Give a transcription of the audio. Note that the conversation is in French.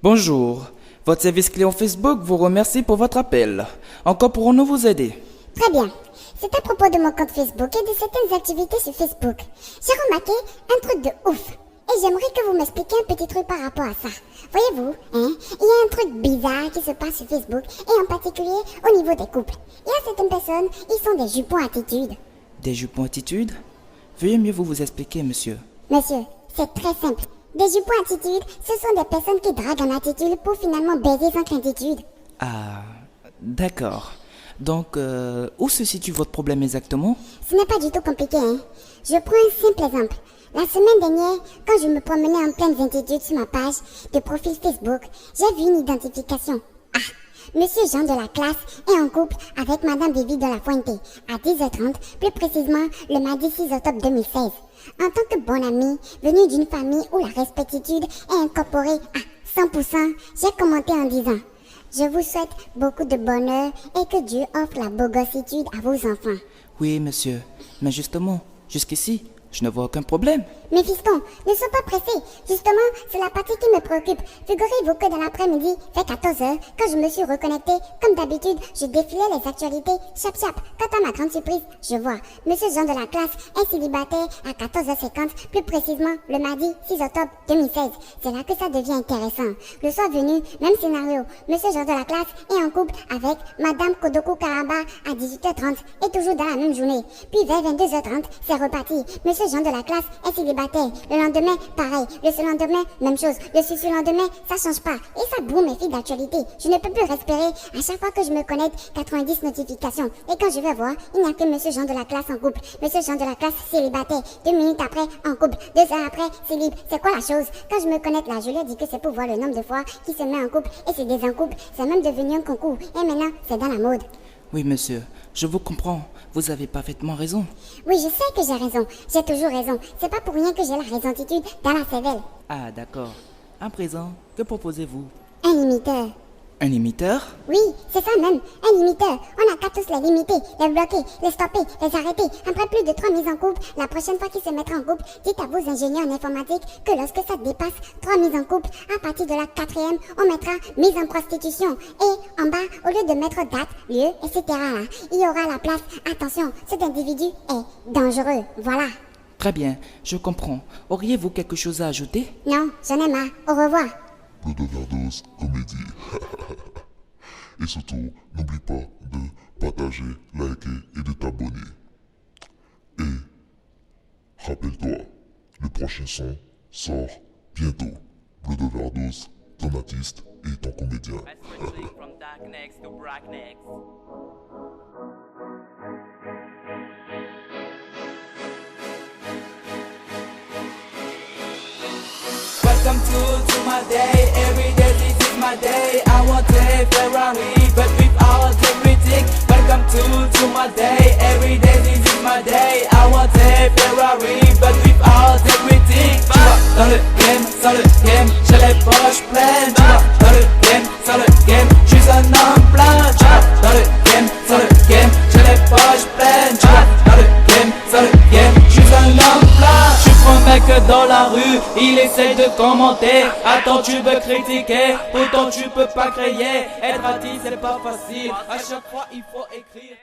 Bonjour, votre service client Facebook vous remercie pour votre appel. Encore pourrons-nous vous aider? Très bien. C'est à propos de mon compte Facebook et de certaines activités sur Facebook. J'ai remarqué un truc de ouf. Et j'aimerais que vous m'expliquiez un petit truc par rapport à ça. Voyez-vous, il y a un truc bizarre qui se passe sur Facebook, et en particulier au niveau des couples. Il y a certaines personnes, ils sont des jupons attitude. Des jupons attitude? Veuillez mieux vous expliquer, monsieur. Monsieur, c'est très simple. Des jupons attitude, ce sont des personnes qui draguent en attitude pour finalement baiser sans craintitude. Ah, d'accord. Donc, où se situe votre problème exactement? Ce n'est pas du tout compliqué, hein. Je prends un simple exemple. La semaine dernière, quand je me promenais en pleine inquiétude sur ma page de profil Facebook, j'ai vu une identification. Ah, Monsieur Jean de la classe est en couple avec Madame Vivi de la Fuente à 10h30, plus précisément le mardi 6 octobre 2016. En tant que bon ami, venu d'une famille où la respectitude est incorporée à 100%, j'ai commenté en disant: je vous souhaite beaucoup de bonheur et que Dieu offre la bogossitude à vos enfants. Oui, monsieur. Mais justement, jusqu'ici, je ne vois aucun problème. Mes fistons, ne sois pas pressés. Justement, c'est la partie qui me préoccupe. Figurez-vous que dans l'après-midi, vers 14h, quand je me suis reconnecté, comme d'habitude, je défilais les actualités, chap. Quand à ma grande surprise, je vois Monsieur Jean de la classe est célibataire à 14h50, plus précisément le mardi 6 octobre 2016. C'est là que ça devient intéressant. Le soir venu, même scénario. Monsieur Jean de la classe est en couple avec Madame Kodoko Karaba à 18h30 et toujours dans la même journée. Puis vers 22h30, c'est reparti. Monsieur Jean de la classe est célibataire. Le lendemain, pareil. Le surlendemain, même chose. Le surlendemain, ça change pas. Et ça boum mes fils d'actualité. Je ne peux plus respirer. À chaque fois que je me connecte, 90 notifications. Et quand je vais voir, il n'y a que Monsieur Jean de la classe en couple. Monsieur Jean de la classe célibataire. 2 minutes après, en couple. 2 heures après, c'est libre. C'est quoi la chose? Quand je me connecte là, je lui ai dit que c'est pour voir le nombre de fois qu'il se met en couple. Et c'est des en couple. C'est même devenu un concours. Et maintenant, c'est dans la mode. Oui, monsieur, je vous comprends. Vous avez parfaitement raison. Oui, je sais que j'ai raison. J'ai toujours raison. C'est pas pour rien que j'ai la raisonnitude dans la cervelle. Ah, d'accord. À présent, que proposez-vous? Un limiteur. Un limiteur? Oui, c'est ça même, un limiteur. On n'a qu'à tous les limiter, les bloquer, les stopper, les arrêter. Après plus de 3 mises en couple, la prochaine fois qu'ils se mettront en couple, dites à vos ingénieurs en informatique que lorsque ça dépasse 3 mises en couple, à partir de la 4e, on mettra mise en prostitution. Et en bas, au lieu de mettre date, lieu, etc., là, il y aura la place. Attention, cet individu est dangereux. Voilà. Très bien, je comprends. Auriez-vous quelque chose à ajouter? Non, j'en ai marre. Au revoir. Bleu d'overdose, comédie. Et surtout, n'oublie pas de partager, liker et de t'abonner. Et rappelle-toi, le prochain son sort bientôt. Bleu d'overdose, ton artiste et ton comédien. Welcome to my day, every day this is my day. I want a Ferrari, but with all everything. Welcome to my day, every day this is my day. I want a Ferrari, but with all everything. Tu vois, dans le game, j'ai les poches pleines. Tu vois, dans le game, je suis un homme plein. Tu vois, dans le game, j'ai les poches pleines. Tu vois, dans le game, je suis un homme plein. Je suis un mec dans la rue, il essaie de commenter. Attends, tu veux critiquer, pourtant tu peux pas créer. Être artiste c'est pas facile, à chaque fois il faut écrire.